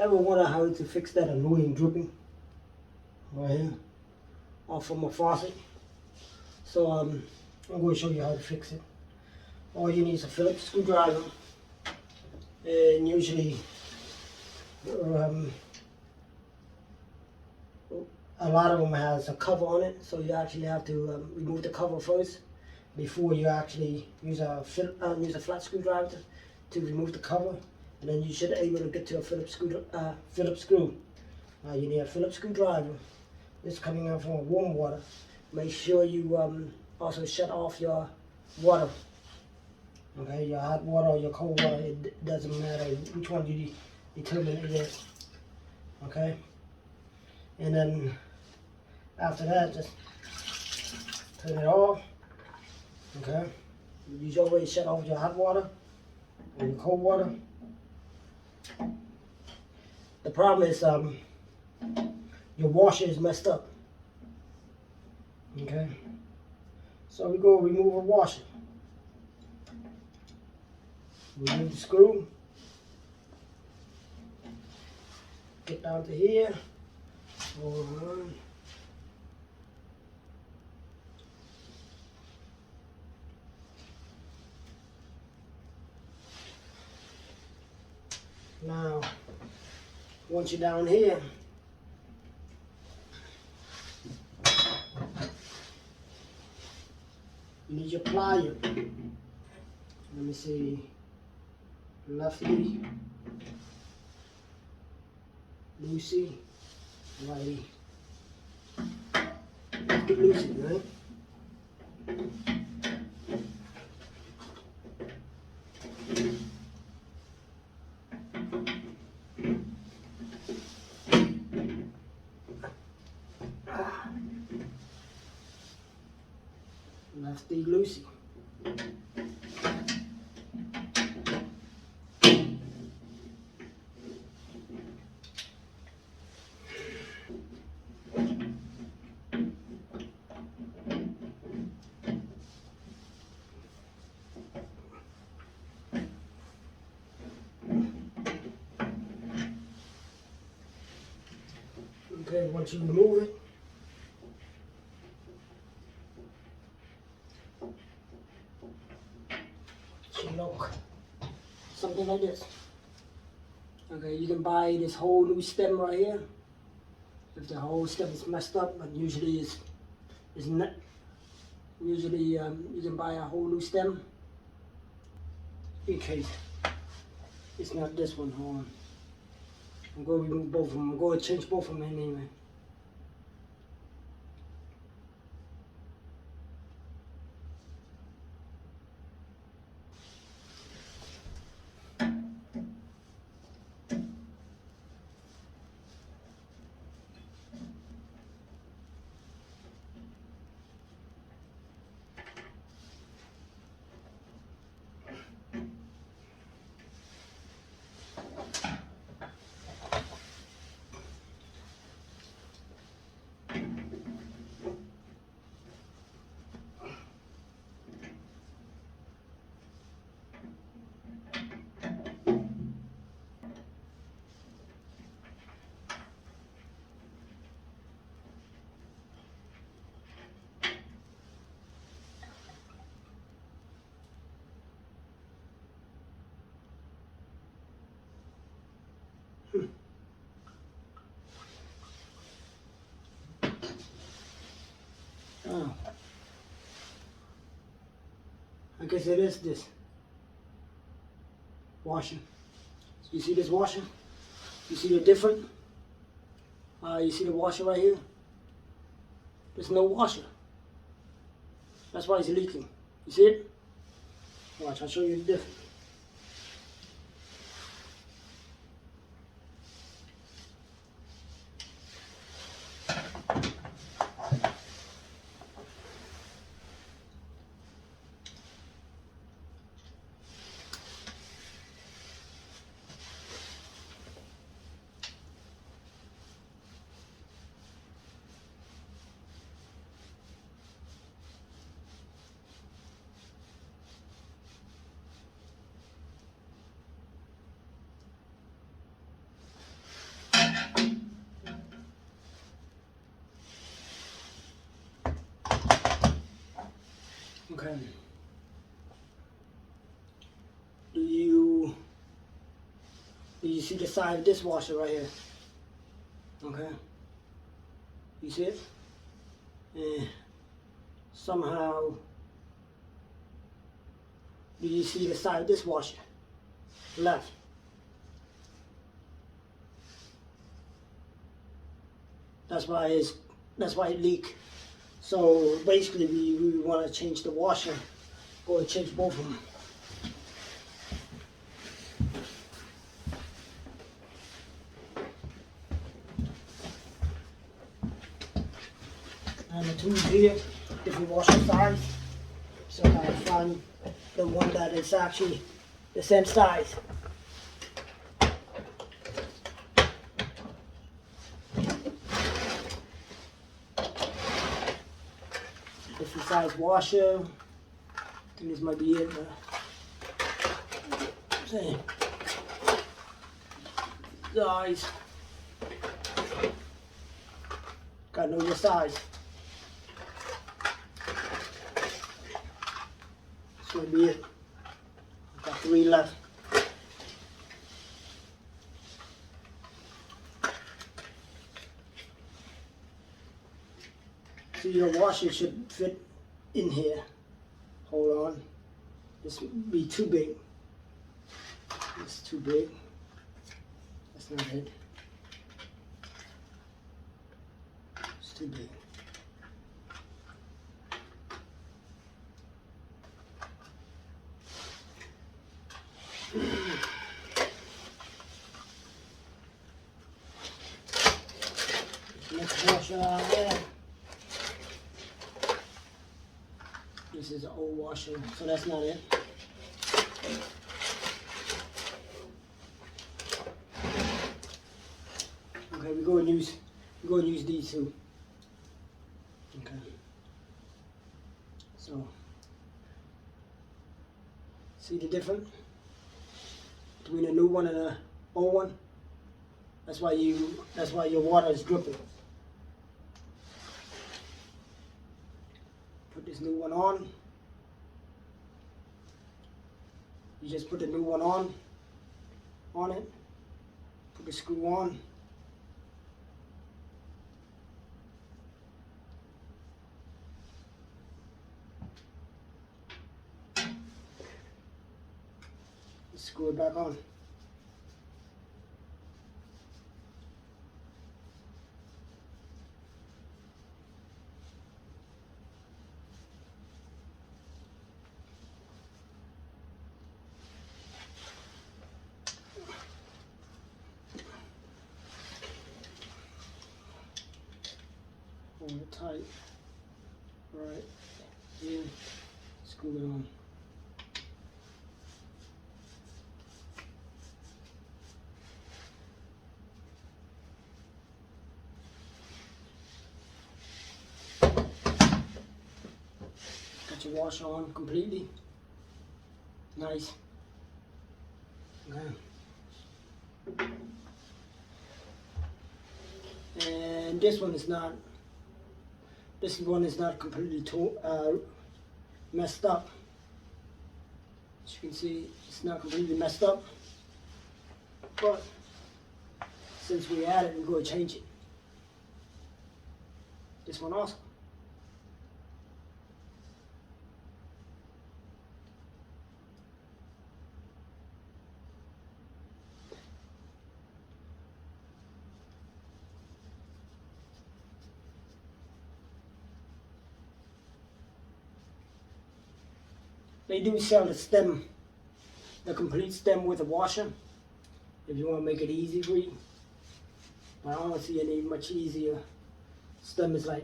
ever wonder how to fix that annoying dripping right here off from a faucet? So I'm going to show you how to fix it. All you need is a Phillips screwdriver, and usually a lot of them has a cover on it, so you actually have to remove the cover first before you actually use a flat screwdriver to remove the cover, and then you should be able to get to a Phillips screw. You need a Phillips screwdriver. This coming out from warm water. Make sure you also shut off your water. Okay, your hot water or your cold water, it doesn't matter which one you determine it is. Okay, and then after that, just turn it off. Okay, you already shut off your hot water or your cold water. The problem is your washer is messed up. Okay, so we go remove a washer. Remove the screw. Get down to here. Hold on. Now, once you're down here, you need your plier. Let me see. Lefty, Lucy, righty. Lefty, Lucy, right? Lefty, Lucy. Okay, once you remove it, it should look something like this. Okay, you can buy this whole new stem right here. If the whole stem is messed up, but usually it's not. Usually you can buy a whole new stem in case it's not this one. Hold on. I'm going to remove both of them. I'm going to change both of them anyway. Oh. I guess it is this washer. You see this washer? You see the difference? You see the washer right here? There's no washer. That's why it's leaking. You see it? Watch, I'll show you the difference. Okay. Do you see the side of this washer right here? Okay. You see it? And somehow, do you see the side of this washer? Left. That's why it leaks. So basically, we want to change the washer, or change both of them. And the tools here, different washer size. So I find the one that is actually the same size. Different size washer. I think this might be it. Same size. Gotta know your size. This might be it. I've got 3 left. So your washer should fit in here. Hold on. This would be too big. It's too big. That's not it. It's too big. Next washer out there. This is an old washer, so that's not it. Okay, we go and use these two. Okay. So see the difference between the new one and the old one? That's why your water is dripping. Put this new one on. You just put the new one on it. Put the screw on. Screw it back on. Hold it tight. Right here. Screw it on. Got your washer on completely. Nice. Okay. And this one is not. This one is not completely messed up. As you can see, it's not completely messed up. But since we added, we're going to change it. This one also. They do sell the stem, the complete stem with a washer, if you want to make it easy for you. But I don't see any much easier. Stem is like,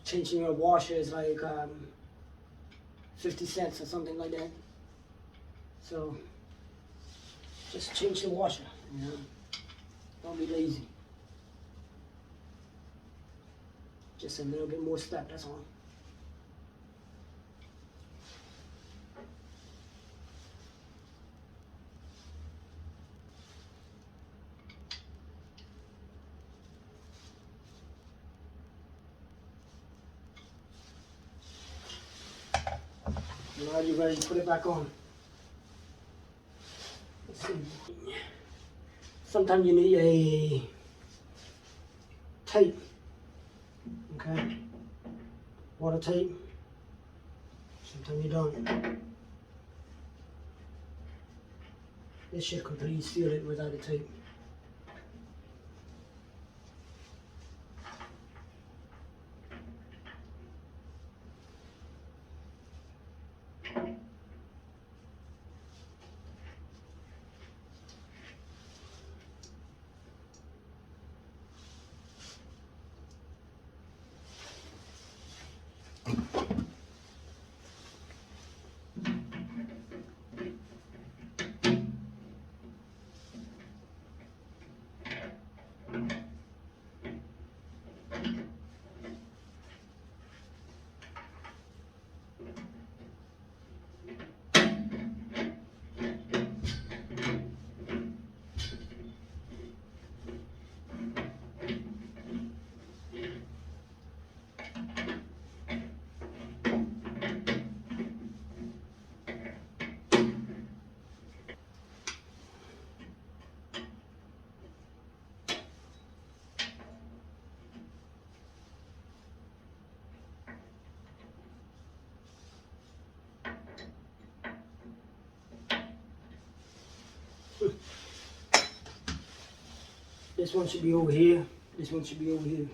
changing a washer is like 50 cents or something like that. So, just change the washer, you know. Don't be lazy. Just a little bit more step, that's all. Now you're ready to put it back on. Let's see. Sometimes you need a tape, okay? Water tape. Sometimes you don't. This should completely seal it without a tape. This one should be over here. This one should be over here.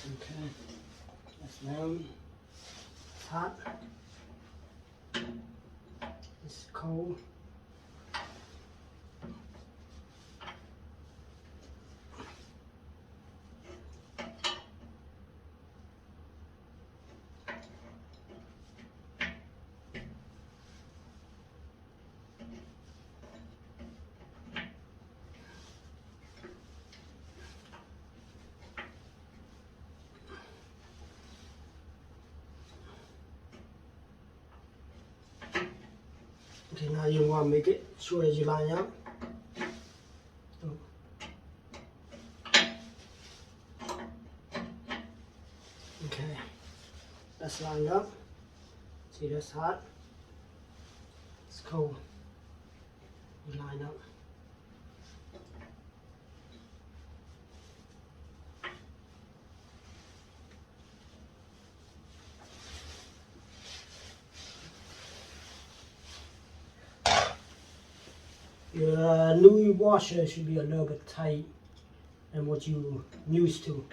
Okay, that's down. It's hot. It's cold. Okay, now you want to make it sure as you line up. Okay, that's lined up. See, that's hot. It's cold. You line up. Your new washer should be a little bit tight than what you used to.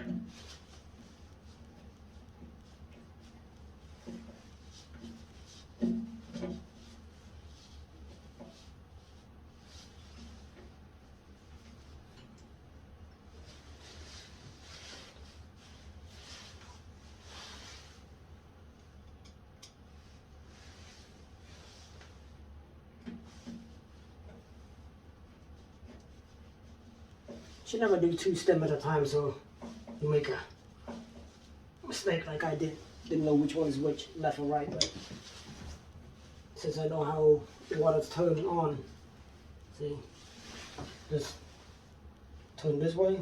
Should never do two stem at a time, so you make a mistake like I did. Didn't know which one is which, left or right, but since I know how the water's turning on, see, just turn this way,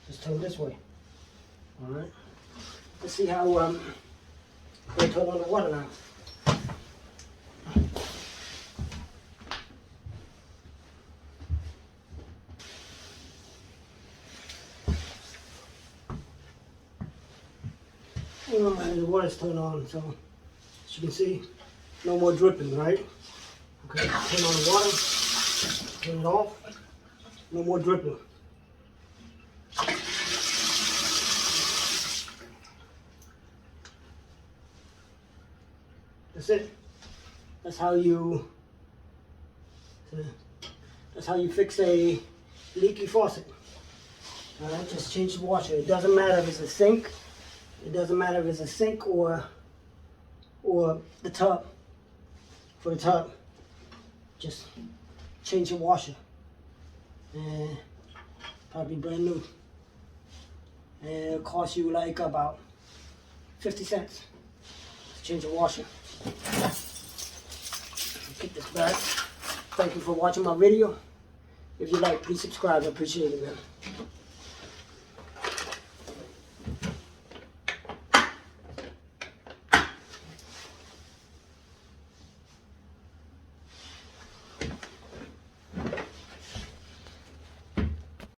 just turn this way. Alright. Let's see how they turn on the water now. And the water's turned on, so as you can see, no more dripping, right? Okay, turn on the water, turn it off, no more dripping. That's it. That's how you fix a leaky faucet. Alright, just change the washer. It doesn't matter if it's a sink. It doesn't matter if it's a sink or the tub. For the tub, just change the washer. And probably brand new. And it'll cost you like about 50 cents to change the washer. Get this back. Thank you for watching my video. If you like, please subscribe. I appreciate it, man.